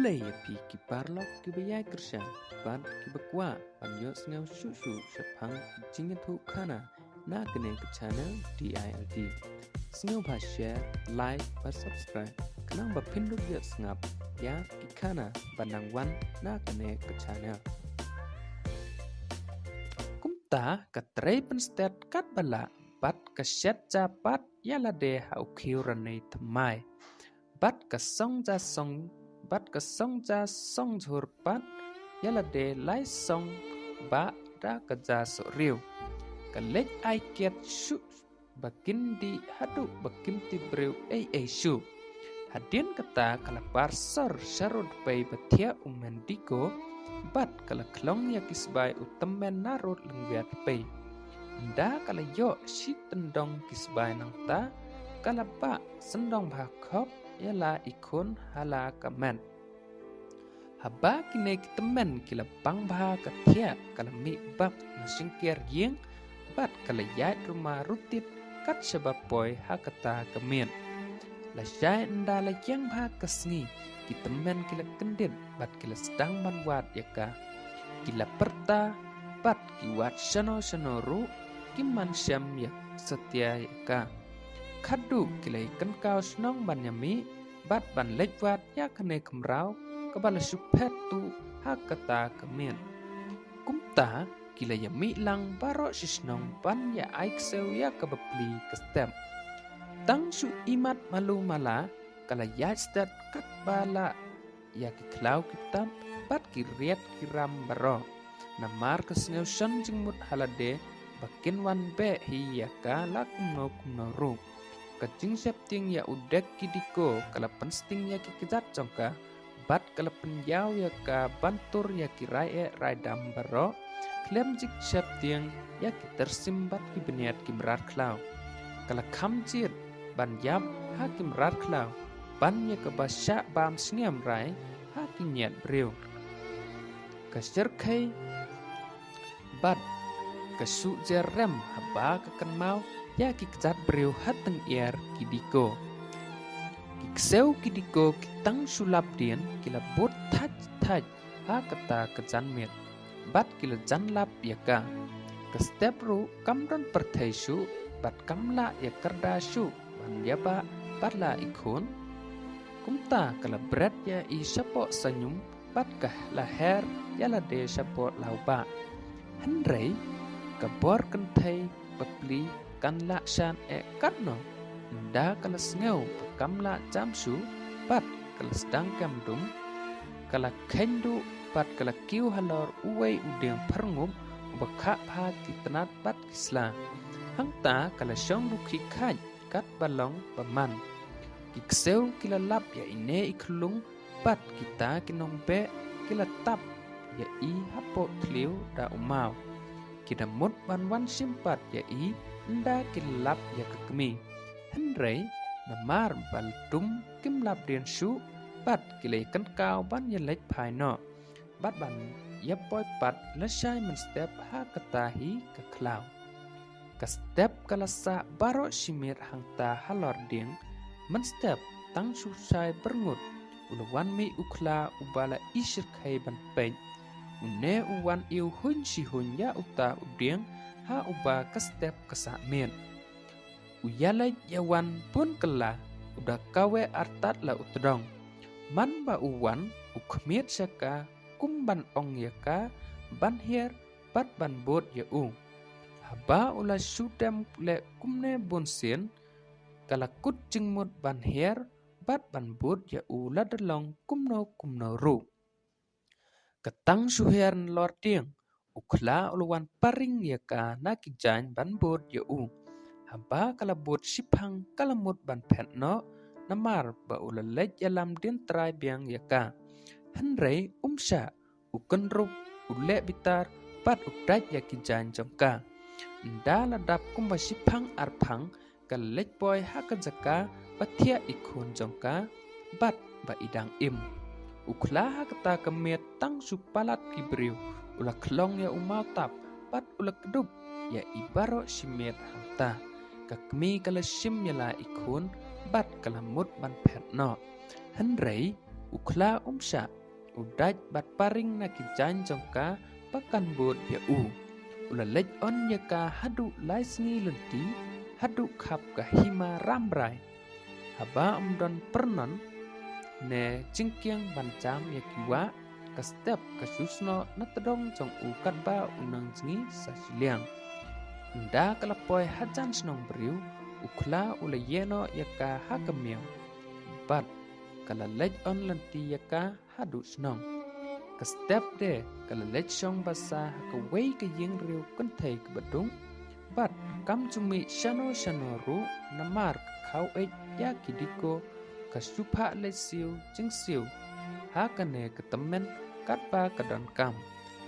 Ulay pi kiparlok kibaya kerja ban kibakwa banyo sengau susu sepang jingatu kana na kene ke channel DILD sengau ba share like ba subscribe kenang ba pinduk ya sengap ya kikana banang wan na kene ke channel kumta katray penstet kat bala bat kasyat japat yala de hau kiuranay tamay bat kasong ja song bat kasong ja song jhur pat yala de lai song ba da kaja so riu kalek ai kiat shu bakin di hadu bakim ti breu ai shu hadin kata kalapar sor sharud pai batia umendiko bat kalaklong ya kisbai utemen narut lengbiat pai nda kala yo si tendong kisbai nang ta kalapa sendong bhakop yala ikon hala kamen haba kine kitemen kila pang bha kathia kala mi bak na singkiar yeng bat kala yat rumah rutit kat sebapoi hakata kemen la jai nda la yang bha kasngi kitemen kila kendit bat kila sedang manwat yaka kila perta bat kiwat shano ru kiman syam yak setia yaka khadu kilai kan kau snong banyami bat ban lejwat ya kene kemrau kebala supet tu hakata kemen kumta kilai yami lang baro sisnong ban ya aikseu ya kebepli kestem tang su imat malu mala kala ya stat kat bala ya kiklau kitam bat kiriat kiram baro namar kesngeu shan jingmut halade bakin wan be hi ya ka lakumno kumno ru kajing septing ya udek kidiko kala pensting ya kikizat jongka bat kala penyau ya ka bantur ya kirai rai dambaro klem jik septing ya kitersimbat ki beniat kimrar klau kala kamjir ban yap ha kimrar klau ban ya ka basya bam sngem rai ha kinyat breu kasir kai bat kasu jerem haba kakan mau ya kikzat breu hateng iar kidiko kikseu kidiko kitang sulap dien kila bot taj ha kata kejanmet bat kila janlap yaka ke step ru kamron perthaisu bat kamla ya kardashu ban yaba batla ikon kumta kala berat ya i sapo senyum bat kah laher yala de sapo lauba henrei kabor kentai bepli kan laksan katno nda kala sngeu kamla jamsu pat kala sedang kamdum kala kendu pat kala kiu halor uwei udeng perngum bakha pha kitnat pat kisla hangta kala syong bukhi khaj kat balong paman kikseu kila lap ya ine iklung pat kita kinong be kila tap ya i hapo tliu da umau kita mut wan simpat ya i nda kilap ya kekemi henrei namar baltum kimlap dian su bat kilai kan kau ban ya lek phai no bat ban ya poi pat lesai men step ha katahi ke klau ka step kalasa baro simir hangta halor ding men step tang su sai berngut ulawan mi ukla ubala isir khai ban pen une uwan iu hun si hun ya uta udeng ha uba ke step kesak men uyalai yawan pun kela udah kawe artat la utdong man ba uwan ukmiet saka kumban ong yaka ban her bat ban bot ya u haba ula sudam le kumne bonsen kala kut jingmut ban her bat ban bot ya u la delong kumno ru ketang suheran lor tiang ukla uluan paring ya ka nakijan ban bot ya u haba kala bot sipang kalamut ban petno namar ba ulalej yalam din trai biang ya ka henrei umsa ukenrup ule bitar pat ukdaj ya kijan jongka nda ladap kumba sipang arpang kalej boy hakajaka batia ikun jongka bat ba idang im ukla hakata kemet tang supalat kibriu ula klong ya umau tap pat ula kedup ya ibaro simet hanta kakmi kala sim yala ikun bat kala mut ban petno henrei ukla umsya udaj bat paring nakijan jongka pakan bot ya ula lej on yaka hadu lai sngi lenti hadu khap ka hima ramrai haba umdon pernon ne jingkiang bancam yakiwa ka step ka susno natadong jong ukat ba unang sngi sasiliang nda kalapoy hajan snong beriu ukla ula yeno yaka hakamiao bat kala lej on lenti yaka hadu snong ka step de kala lej song basa ka wei ka yeng riu kunthai ka badung bat kam cumi shano ru namar khau ek ya kidiko ka supha le siu jing siu ha kane ka temen kat ba ka don kam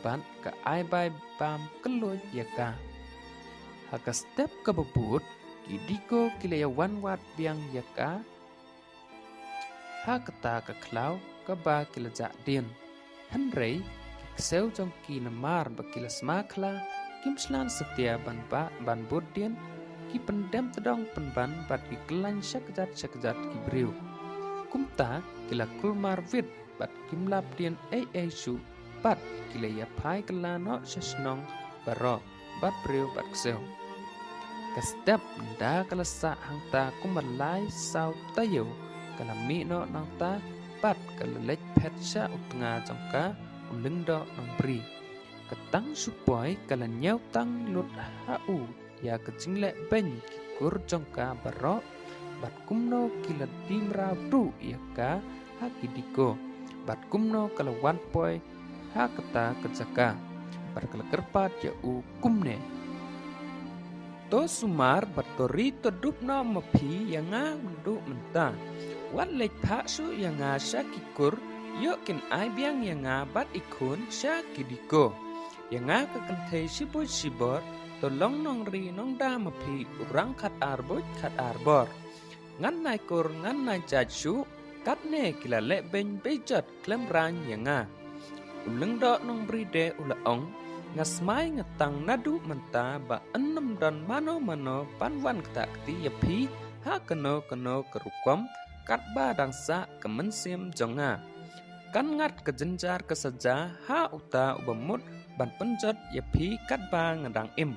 ban ka ai bai bam keloj yaka ha ka step ka babut kidiko kilayawan wat biang yaka ha kata ka klau ka ba kilaja din Henry sel jong ki namar bakila smakla kim slan setia ban bodien ki pendem tedong penban bat ki kelan syakjat ki briu kumta kila kulmar vid bat kim lap dien su bat kila ya pai kelano sesnong baro bat briu bat ksel ka step nda kala sa hangta kumalai sau tayo kala mi no nang ta bat kala lej pet sya utnga jongka ulengdo nang bri ketang supoi kala nyau tang lut hau ya kecinglet ben kur jongka baro bat kumno kila dimra bru ya ka hakidiko bat kumno kala wan poi ha kata kejaka bat kala kerpat ya kumne to sumar bat tori to dupno mapi yanga mendu menta wat lej phak su yanga syakikur yokin ai biang yanga bat ikun syakidiko yanga kekenthai sibut sibor tolong nong ri nong da mapi urang khat arbor ngan nai kur ngan nai jachu kat ne kila le ben bejat klem ran yanga uleng do nong bri de ula ong ngasmai ngatang nadu menta ba enam dan mano panwan kta kti yapi ha keno kerukom kat ba dangsa kemensim jonga kan ngat kejenjar kesaja ha uta ubamut ban penjot yapi kat ba ngadang im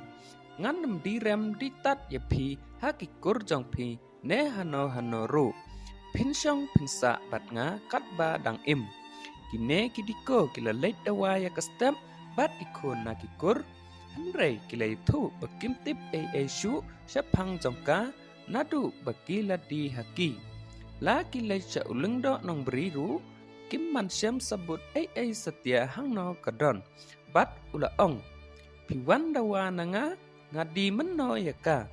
ngan nem direm ditat yapi ha kikur jongpi ne hano ru pinsyong pinsa bat nga kat ba dang im kine kidiko kila leit dawa ya kastem bat ikon na kikur henrei kila itu bakim tip su syapang jongka nadu bakila di haki la kila sya ulengdo nong beriru kim man syam sabut setia hangno kadon bat ula ong piwan dawa nanga ngadi menno yaka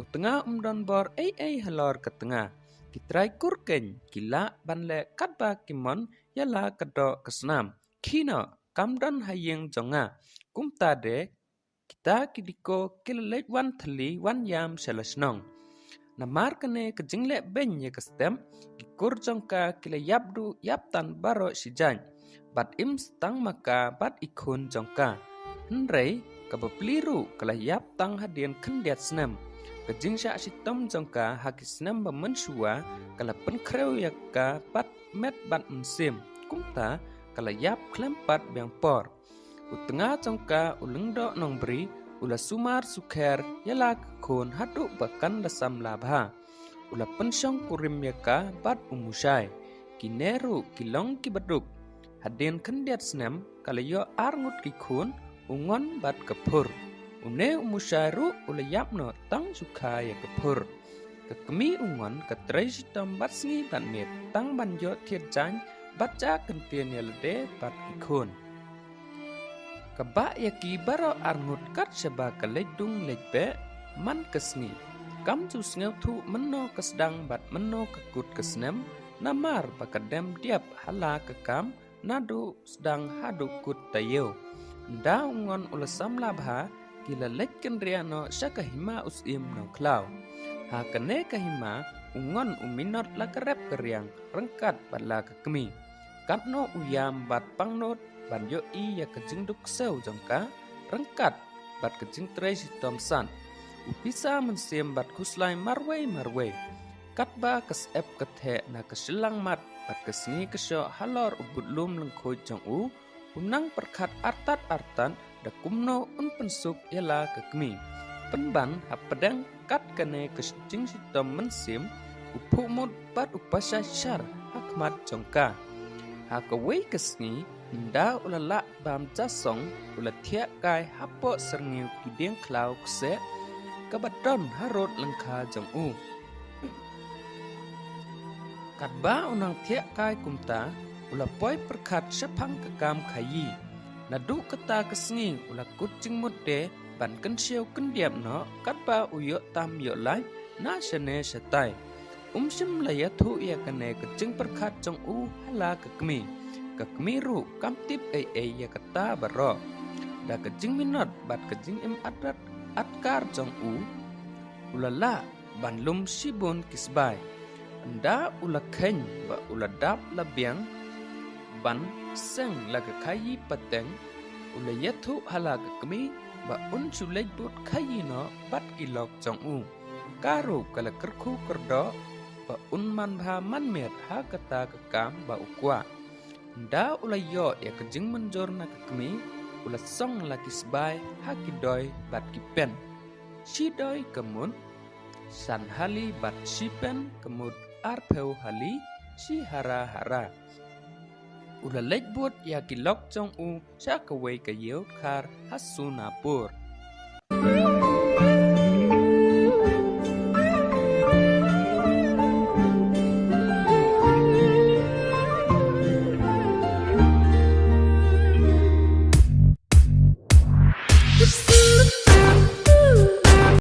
utengah umdon bor halor ketengah kitrai kurken kila banle katba kimon yala kado kesnam kino kamdan hayeng jonga kumta de kita kidiko kilelek wan thali wan yam selasnong namar kene kejingle ben ye kestem ikur jongka kila yapdu yaptan baro sijan bat im stang maka bat ikun jongka henrei kabapliru kala yaptang hadian kendiat senam kejing syak sitom jongka hakis senam bamensua kala penkreu yakka bat met bat musim kumta kala yap klempat biang por utengah jongka ulengdo nong beri ula sumar sukher yala kon hatu bakan dasam labha ula pensyong kurim yaka bat umusai kineru kilong kibaduk hadin kendiat senam kala yo arngut kikun ungon bat kepur une umusairu ula yapno tang sukha ya kepur kekemi ungon katrai sitam bat sngi bat met tang banjo thiet jan baca kentien yalade bat ikun kaba yaki baro arngut kat seba kaledung lejbe man kesni kam tu sngew thu menno kesdang bat menno kekut kesnem namar bakadem diap hala kekam nadu sedang hadu kut tayo nda ungon ulasam labha kila lejken riano syakahima usim no klau ha kene kahima ungon uminot la kerep keriang rengkat bat la kekemi katno uyam bat pangnot banyo i ya kejingduk sew jongka rengkat bat kejing trai sitom san upisa mensim bat kuslai marwei kat ba kas ep kathe na kasilang mat bat kasngi kasyo halor ubudlum lengkoi jong u unang perkat artat-artan da kumno un pensuk yala kekmi penban hapadang kat kane kasjing sitom mensim upumut bat upasa syar hakmat jongka hakawai kasngi nda ulala bam jasong ulatia kai hapo serniu kideng klau kse kabadon harot lengka jong u Katba unang tiak kai kumta ula poi perkat sepang kekam kayi nadu kata kesngi ula kucing mute ban kensiau kendiap no katba uyok tam yok lai na sene setai sim laya thu ya kane kecing perkat jong u hala kekmi ru kamtip ya kata baro da kecing minot bat kecing adat atkar jong u ulala ban lum sibun kisbai Anda ula keny ba ula dap labiang ban seng laga kayi pateng ula yathu halaga kami ba unsulej but kayi no bat kilok jong u karu kala kerku kerdo ba unman bha manmet ha kata kekam ba ukwa Anda ula yo ya kejing menjor na kami ula song laki sbai ha kidoy bat kipen sidoi kemun san hali bat sipen kemud arpeu hali si hara ula lejbut ya kilok jong u sa kawai kayeu khar hasunapur